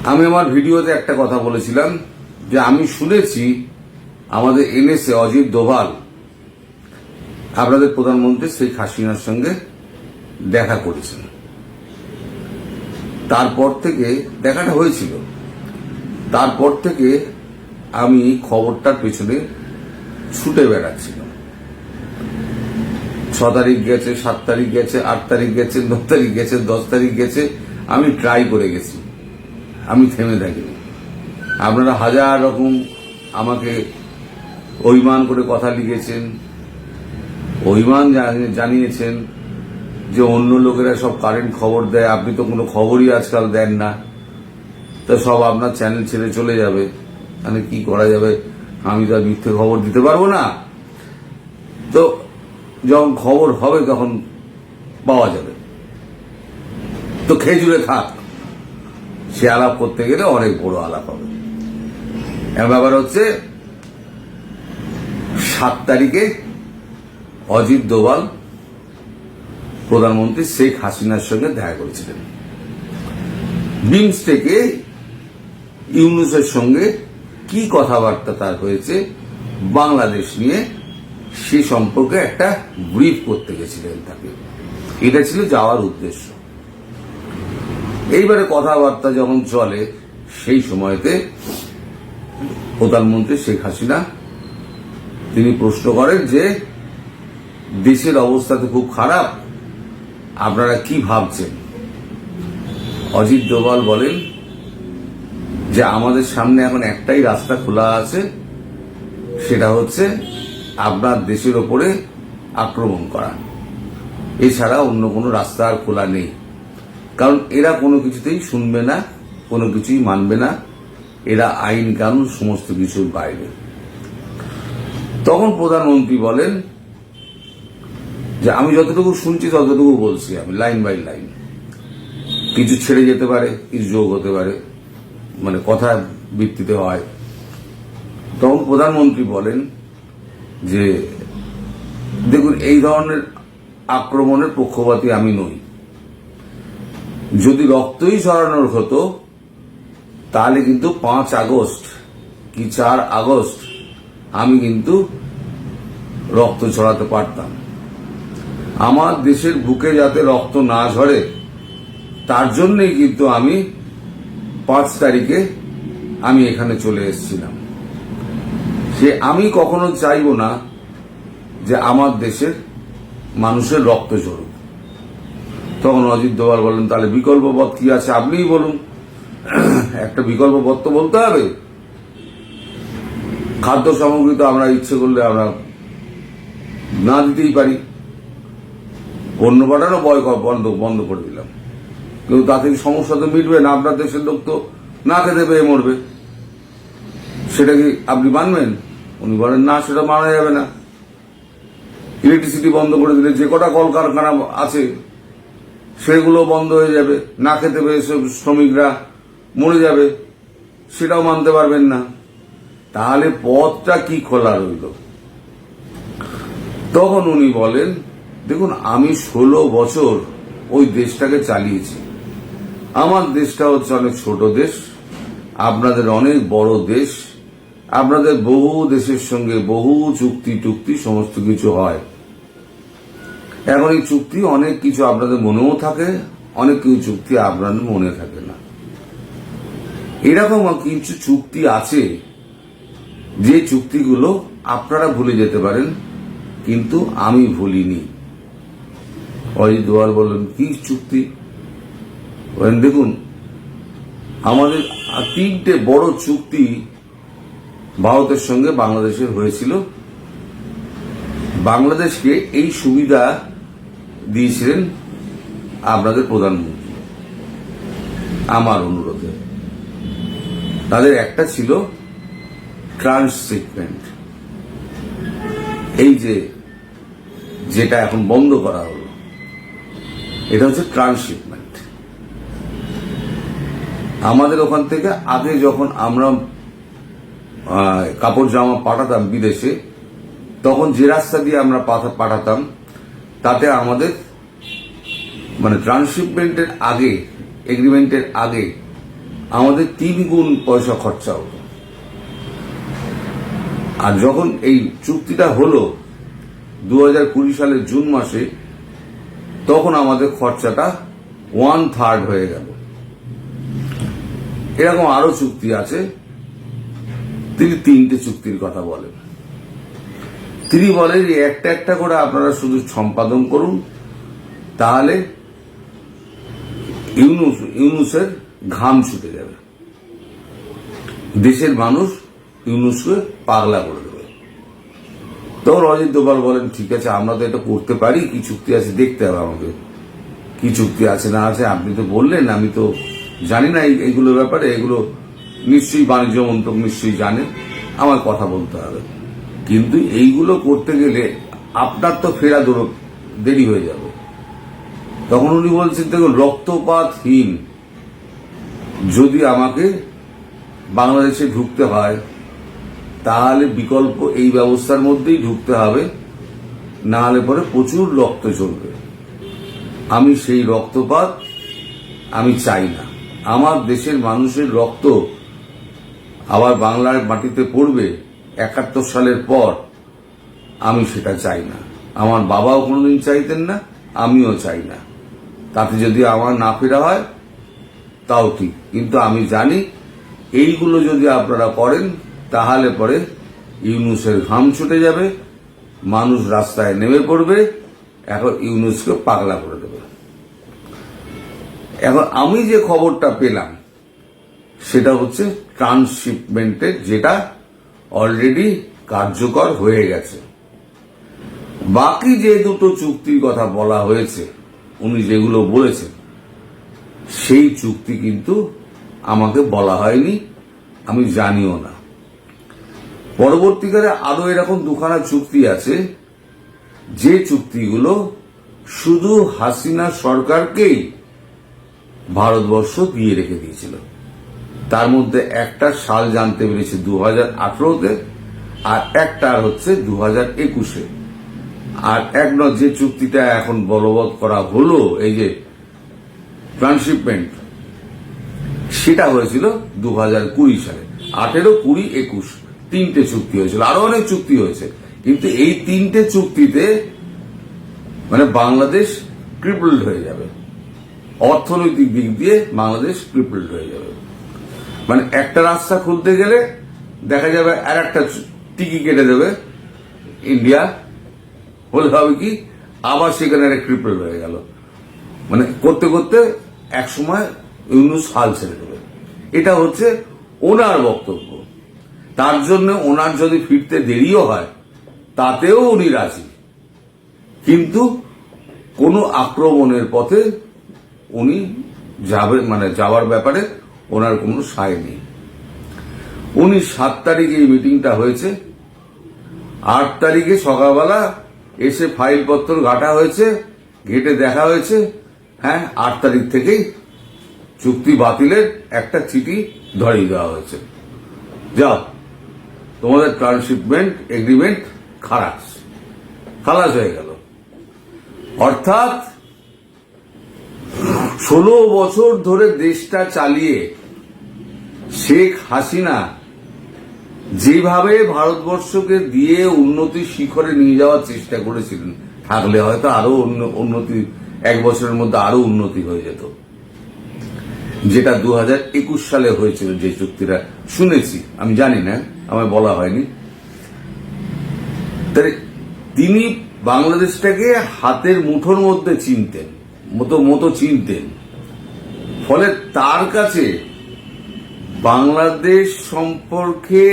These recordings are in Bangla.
আমি আমার ভিডিওতে একটা কথা বলেছিলাম যে আমি শুনেছি আমাদের এনএসএ অজিত ডোভাল আপনাদের প্রধানমন্ত্রী শেখ হাসিনার সঙ্গে দেখা করেছেন। তারপর থেকে দেখাটা হয়েছিল, তারপর থেকে আমি খবরটার পেছনে ছুটে বেড়াচ্ছিলাম। 6 তারিখ গেছে, 7 তারিখ গেছে, 8 তারিখ গেছে, 9 তারিখ গেছে, 10 তারিখ গেছে, আমি ট্রাই করে গেছি, আমি থেমে থাকিনি। আপনারা হাজার রকম আমাকে অভিমান করে কথা লিখেছেন, অভিমান জানিয়েছেন যে অন্য লোকেরা সব কারেন্ট খবর দেয়, আপনি তো কোনো খবরই আজকাল দেন না, তো সব আপনার চ্যানেল ছেড়ে চলে যাবে, মানে কি করা যাবে, আমি তো আর মিথ্যে খবর দিতে পারবো না। তো যখন খবর হবে তখন পাওয়া যাবে, তো খেজুরে থাক, সে আলাপ করতে গেলে অনেক বড় আলাপ হবে। ব্যাপার হচ্ছে 7 তারিখে অজিত ডোভাল প্রধানমন্ত্রী শেখ হাসিনার সঙ্গে দেখা করেছিলেন। বিমস্টেকে ইউনূসের সঙ্গে কি কথাবার্তা তার হয়েছে বাংলাদেশ নিয়ে, সে সম্পর্কে একটা ব্রিফ করতে গেছিলেন তাকে, এটা ছিল যাওয়ার উদ্দেশ্য। এইবারে কথাবার্তা যখন চলে সেই সময়তে প্রধানমন্ত্রী শেখ হাসিনা তিনি প্রশ্ন করেন যে দেশের অবস্থা তো খুব খারাপ, আপনারা কি ভাবছেন? অজিত ডোভাল বলেন যে আমাদের সামনে এখন একটাই রাস্তা খোলা আছে, সেটা হচ্ছে আপনার দেশের ওপরে আক্রমণ করা, এছাড়া অন্য কোনো রাস্তা আর খোলা নেই। কারণ এরা কোনো কিছুতেই শুনবে না, কোনো কিছুই মানবে না, এরা আইন কানুন সমস্ত কিছুর বাইরে। তখন প্রধানমন্ত্রী বলেন যে আমি যতটুকু শুনছি ততটুকু বলছি, আমি লাইন বাই লাইন, কিছু ছেড়ে যেতে পারে, কিছু যোগ হতে পারে, মানে কথার ভিত্তিতে হয়। তখন প্রধানমন্ত্রী বলেন যে দেখুন, এই ধরনের আক্রমণের পক্ষপাতী আমি নই, যদি রক্তই ঝরানোর হতো তাহলে কিন্তু 5 আগস্ট কি 4 আগস্ট আমি কিন্তু রক্ত ছড়াতে পারতাম। আমার দেশের বুকে যাতে রক্ত না ঝরে তার জন্যই কিন্তু আমি 5 তারিখে আমি এখানে চলে এসেছিলাম। সে আমি কখনো চাইব না যে আমার দেশের মানুষের রক্ত ঝরুক। তখন অজিত ডোভাল বলেন তাহলে বিকল্প পথ কি আছে আপনিই বলুন। একটা বিকল্প পথ তো বলতে হবে। খাদ্য সামগ্রী তো আমরা ইচ্ছে করলে আমরা না দিতেই পারি, পণ্য পাঠানো বন্ধ করে দিলাম, কিন্তু তাতে সমস্যা তো মিটবে না, আপনার দেশের লোক তো না খেতে পেয়ে মরবে, সেটা কি আপনি মানবেন? উনি বলেন না, সেটা মানা যাবে না। ইলেকট্রিসিটি বন্ধ করে দিলে যে কটা কলকারখানা আছে সেগুলো বন্ধ হয়ে যাবে, না খেতে পেয়ে শ্রমিকরা মরে যাবে, সেটাও মানতে পারবেন না। তাহলে পথটা কি খোলা রইল? তখন উনি বলেন দেখুন, আমি 16 বছর ওই দেশটাকে চালিয়েছি, আমার দেশটা হচ্ছে অনেক ছোট দেশ, আপনাদের অনেক বড় দেশ, আপনাদের বহু দেশের সঙ্গে বহু চুক্তি সমস্ত কিছু হয়। এখন এই চুক্তি অনেক কিছু আপনাদের মনেও থাকে, অনেক কিছু চুক্তি আপনাদের মনে থাকে না। এরকম কিছু চুক্তি আছে যে চুক্তিগুলো আপনারা ভুলে যেতে পারেন, কিন্তু আমি ভুলিনি। অজিত ডোভাল বললেন কি চুক্তি? বলেন দেখুন, আমাদের 3টে বড় চুক্তি ভারতের সঙ্গে বাংলাদেশের হয়েছিল। বাংলাদেশকে এই সুবিধা দিয়েছিলেন আপনাদের প্রধানমন্ত্রী আমার অনুরোধে। তাদের একটা ছিল ট্রান্সশিপমেন্ট, এই যেটা এখন বন্ধ করা হলো, এটা হচ্ছে ট্রান্সশিপমেন্ট। আমাদের ওখান থেকে আগে যখন আমরা কাপড় জামা পাঠাতাম বিদেশে, তখন যে রাস্তা দিয়ে আমরা পাঠাতাম তাতে আমাদের মানে ট্রান্সশিপমেন্টের আগে, এগ্রিমেন্টের আগে আমাদের 3 গুণ পয়সা খরচা হতো। আর যখন এই চুক্তিটা হলো 2020 সালের জুন মাসে, তখন আমাদের খরচাটা 1/3 হয়ে গেল। এরকম আরো চুক্তি আছে। তিনি 3টে চুক্তির কথা বলেন। তিনি বলেন যে একটা একটা করে আপনারা শুধু সম্পাদন করুন, তাহলে ইউনূসের ঘাম ছুটে যাবে, দেশের মানুষ ইউনূসকে পাগলা করে দেবে। তখন অজিত দোভাল বলেন ঠিক আছে, আমরা তো এটা করতে পারি, কি চুক্তি আছে দেখতে হবে আমাকে, কি চুক্তি আছে না আছে আপনি তো বললেন, আমি তো জানি না এইগুলোর ব্যাপারে, এগুলো নিশ্চয়ই বাণিজ্য মন্ত্রক নিশ্চয়ই জানে, আমার কথা বলতে হবে। কিন্তু এইগুলো করতে গেলে আপনার তো ফেরা দেরি হয়ে যাবে। তখন উনি বলছেন দেখুন, রক্তপাতহীন যদি আমাকে বাংলাদেশে ঢুকতে হয়, তাহলে বিকল্প এই ব্যবস্থার মধ্যেই ঢুকতে হবে, না হলে পরে প্রচুর রক্ত চলবে। আমি সেই রক্তপাত আমি চাই না। আমার দেশের মানুষের রক্ত আবার বাংলার মাটিতে পড়বে 71 সালের পর, আমি সেটা চাই না। আমার বাবাও কোনোদিন চাইতেন না, আমিও চাই না। তাতে যদি আমার না ফেরা হয় তাও ঠিক, কিন্তু আমি জানি এইগুলো যদি আপনারা করেন তাহলে পরে ইউনূসের ঘাম ছুটে যাবে, মানুষ রাস্তায় নেমে পড়বে, এখন ইউনূসকে পাগলা করে দেবে। এখন আমি যে খবরটা পেলাম সেটা হচ্ছে ট্রান্সশিপমেন্টের, যেটা অলরেডি কার্যকর হয়ে গেছে। বাকি যে দুটো চুক্তির কথা বলা হয়েছে, উনি যেগুলো বলেছেন, সেই চুক্তি কিন্তু আমাকে বলা হয়নি, আমি জানিও না। পরবর্তীকালে আরো এরকম 2খানা চুক্তি আছে, যে চুক্তিগুলো শুধু হাসিনা সরকারকেই ভারতবর্ষ দিয়ে রেখে দিয়েছিল। তার মধ্যে একটা সাল জানতে পেরেছি 2018-তে, আর একটা হচ্ছে 2021-এ। আর যে চুক্তিটা এখন বলবৎ করা হলো, এই যে ট্রান্সশিপমেন্ট, সেটা হয়েছিল 2020 সালে। 18, 20, 21 3টে চুক্তি হয়েছিল, আরো অনেক চুক্তি হয়েছে। কিন্তু এই 3টে চুক্তিতে মানে বাংলাদেশ ক্রিপলড হয়ে যাবে, অর্থনৈতিক দিক দিয়ে বাংলাদেশ ক্রিপলড হয়ে যাবে। মানে একটা রাস্তা খুলতে গেলে দেখা যাবে আর একটা টিকি কেটে দেবে ইন্ডিয়া, হলে হবে কি আবার সেখানে একটা ক্রিপলড হয়ে গেল। মানে করতে করতে এক সময় ইউনূস হাল ছেড়ে দেবে। এটা হচ্ছে ওনার বক্তব্য। তার জন্য ওনার যদি ফিরতে দেরিও হয় তাতেও উনি রাজি, কিন্তু কোনো আক্রমণের পথে উনি যাওয়ার ব্যাপারে ওনার কোনো সায় নেই। উনি 7 তারিখে এই মিটিংটা হয়েছে, 8 তারিখে সকালবেলা এসে ফাইলপত্র ঘাটা হয়েছে, ঘেটে দেখা হয়েছে, হ্যাঁ 8 তারিখ থেকেই চুক্তি বাতিলের একটা চিঠি ধরিয়ে দেওয়া হয়েছে। যাও, তোমাদের ট্রান্সশিপমেন্ট এগ্রিমেন্ট খালাস হয়ে গেল। অর্থাৎ 16 বছর ধরে দেশটা চালিয়ে শেখ হাসিনা যেভাবে ভারতবর্ষকে দিয়ে উন্নতির শিখরে নিয়ে যাওয়ার চেষ্টা করেছিলেন, থাকলে হয়তো আরো উন্নতি, 1 বছরের মধ্যে আরো উন্নতি হয়ে যেত। যেটা 2021 সালে হয়েছিল, যে চুক্তিটা শুনেছি, আমি জানি না, আমায় বলা হয়নি। তিনি বাংলাদেশটাকে হাতের মুঠোর মধ্যে চিনতেন, মতো চিনতেন। ফলে তার কাছে বাংলাদেশ সম্পর্কে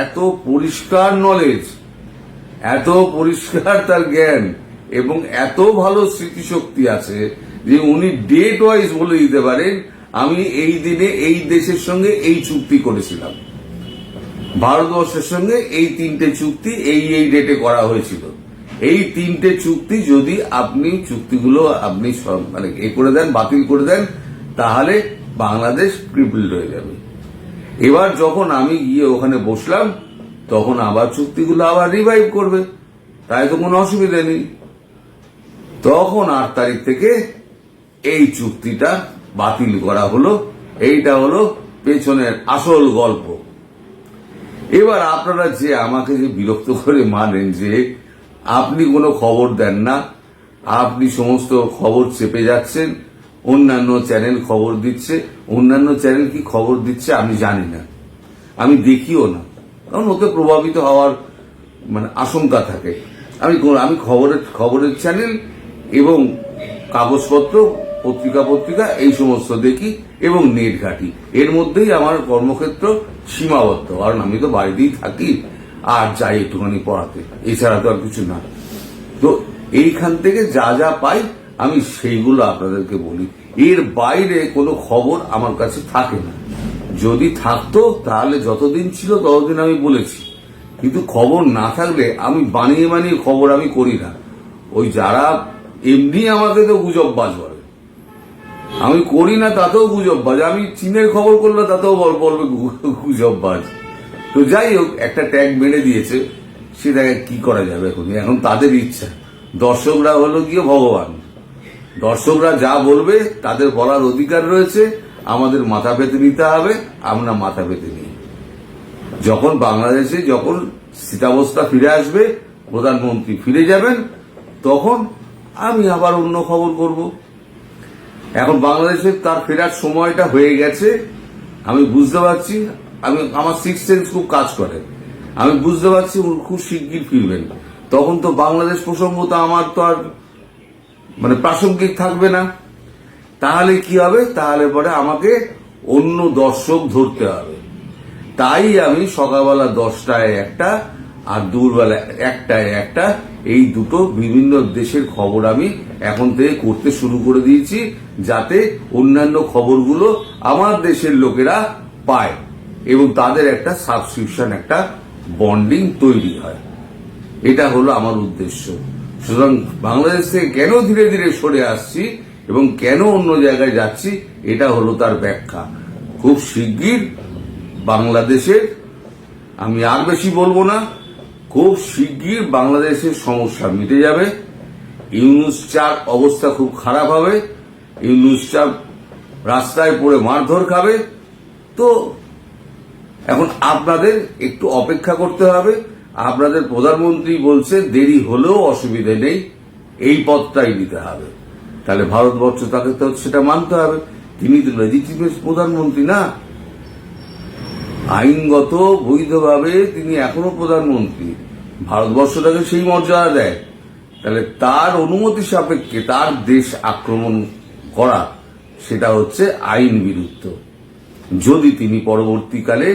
এত পরিষ্কার নলেজ, এত পরিষ্কার তার জ্ঞান এবং এত ভালো স্মৃতিশক্তি আছে যে উনি ডেট ওয়াইজ বলে দিতে পারেন, আমি এই দিনে এই দেশের সঙ্গে এই চুক্তি করেছিলাম, ভারতবর্ষের সঙ্গে এই 3টে চুক্তি এই ডেটে করা হয়েছিল। এই 3টে চুক্তি যদি আপনি চুক্তিগুলো আপনি বাতিল করে দেন, তাহলে বাংলাদেশ ক্রিপলড হয়ে যাবে। এবার যখন আমি গিয়ে ওখানে বসলাম, তখন আবার চুক্তিগুলো আবার রিভাইভ করবে, তাই তো কোনো অসুবিধা নেই। তখন 8 তারিখ থেকে এই চুক্তিটা বাতিল করা হলো। এইটা হলো পেছনের আসল গল্প। এবার আপনারা যে আমাকে যে বিরক্ত করে মানেন যে আপনি কোনো খবর দেন না, আপনি সমস্ত খবর চেপে যাচ্ছেন, অন্যান্য চ্যানেল খবর দিচ্ছে, অন্যান্য চ্যানেল কি খবর দিচ্ছে আমি জানি না, আমি দেখিও না, কারণ ওতে প্রভাবিত হওয়ার আশঙ্কা থাকে। আমি খবরের চ্যানেল এবং কাগজপত্র, পত্রিকা এই সমস্ত দেখি এবং নেট ঘাটি, এর মধ্যেই আমার কর্মক্ষেত্র সীমাবদ্ধ, কারণ আমি তো বাড়িতেই থাকি আর যাই একটুখানি পড়াতে, এছাড়া তো আর কিছু না। তো এইখান থেকে যা যা পাই আমি সেইগুলো আপনাদেরকে বলি, এর বাইরে কোনো খবর আমার কাছে থাকে না। যদি থাকতো তাহলে যতদিন ছিল ততদিন আমি বলেছি, কিন্তু খবর না থাকলে আমি বানিয়ে খবর আমি করি না। ওই যারা এমনি আমাকে তো গুজববাজ বলে, আমি করি না তাতেও গুজববাজ, আমি চীনের খবর করলে তাতেও বলবে গুজববাজ। তো যাই হোক, একটা ট্যাগ মেরে দিয়েছে, সেটাকে কি করা যাবে? এখন তাদের ইচ্ছা, দর্শকরা হলো গিয়ে ভগবান, দর্শকরা যা বলবে তাদের বলার অধিকার রয়েছে, আমাদের মাথা পেতে নিতে হবে, আমরা মাথা পেতে নিই। যখন বাংলাদেশে যখন স্থিতাবস্থা ফিরে আসবে, প্রধানমন্ত্রী ফিরে যাবেন, তখন আমি আবার অন্য খবর করব। এখন বাংলাদেশে তার ফেরার সময়টা হয়ে গেছে, আমি বুঝতে পারছি, আমার সিক্স সেন্স খুব কাজ করে, আমি বুঝতে পারছি খুব শিগগির ফিরবেন। তখন তো বাংলাদেশ প্রসঙ্গ তো আমার তো আর প্রাসঙ্গিক থাকবে না। তাহলে কি হবে? তাহলে পরে আমাকে অন্য দর্শক ধরতে হবে। তাই আমি সকালবেলা 10টায় একটা আর দুপুরবেলা 1টায় একটা, এই দুটো বিভিন্ন দেশের খবর আমি এখন থেকে করতে শুরু করে দিয়েছি, যাতে অন্যান্য খবরগুলো আমার দেশের লোকেরা পায় এবং তাদের একটা সাবস্ক্রিপশন, একটা বন্ডিং তৈরি হয়। এটা হলো আমার উদ্দেশ্য। সুতরাং বাংলাদেশ থেকে কেন ধীরে ধীরে সরে আসছি এবং কেন অন্য জায়গায় যাচ্ছি, এটা হলো তার ব্যাখ্যা। খুব শিগগির বাংলাদেশের, আমি আর বেশি বলবো না, খুব শিগগির বাংলাদেশের সমস্যা মিটে যাবে। ইউনূস 4 অবস্থা খুব খারাপ হবে, ইউনূস 4 রাস্তায় পড়ে মারধর খাবে। তো এখন আপনাদের একটু অপেক্ষা করতে হবে। আপনাদের প্রধানমন্ত্রী বলছে দেরি হলেও অসুবিধে নেই, এই পথটাই নিতে হবে। তাহলে ভারতবর্ষ তাকে তো সেটা মানতে হবে, তিনি তো লেজিটিমেট প্রধানমন্ত্রী না, আইনগত বৈধভাবে তিনি এখনো প্রধানমন্ত্রী, ভারতবর্ষ তাকে সেই মর্যাদা দেয়। তাহলে তার অনুমতি সাপেক্ষে তার দেশ আক্রমণ করা, সেটা হচ্ছে আইন বিরুদ্ধ। যদি তিনি পরবর্তীকালে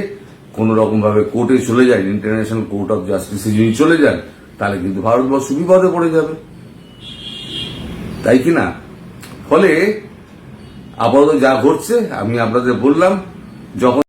কোন রকম ভাবে কোর্টে চলে যায়, ইন্টারন্যাশনাল কোর্ট অফ জাস্টিসে যদি চলে যান, তাহলে কিন্তু ভারতবর্ষ বিপদে পড়ে যাবে, তাই কি না? ফলে আপাতত যা ঘটছে আমি আপনাদের বললাম, যখন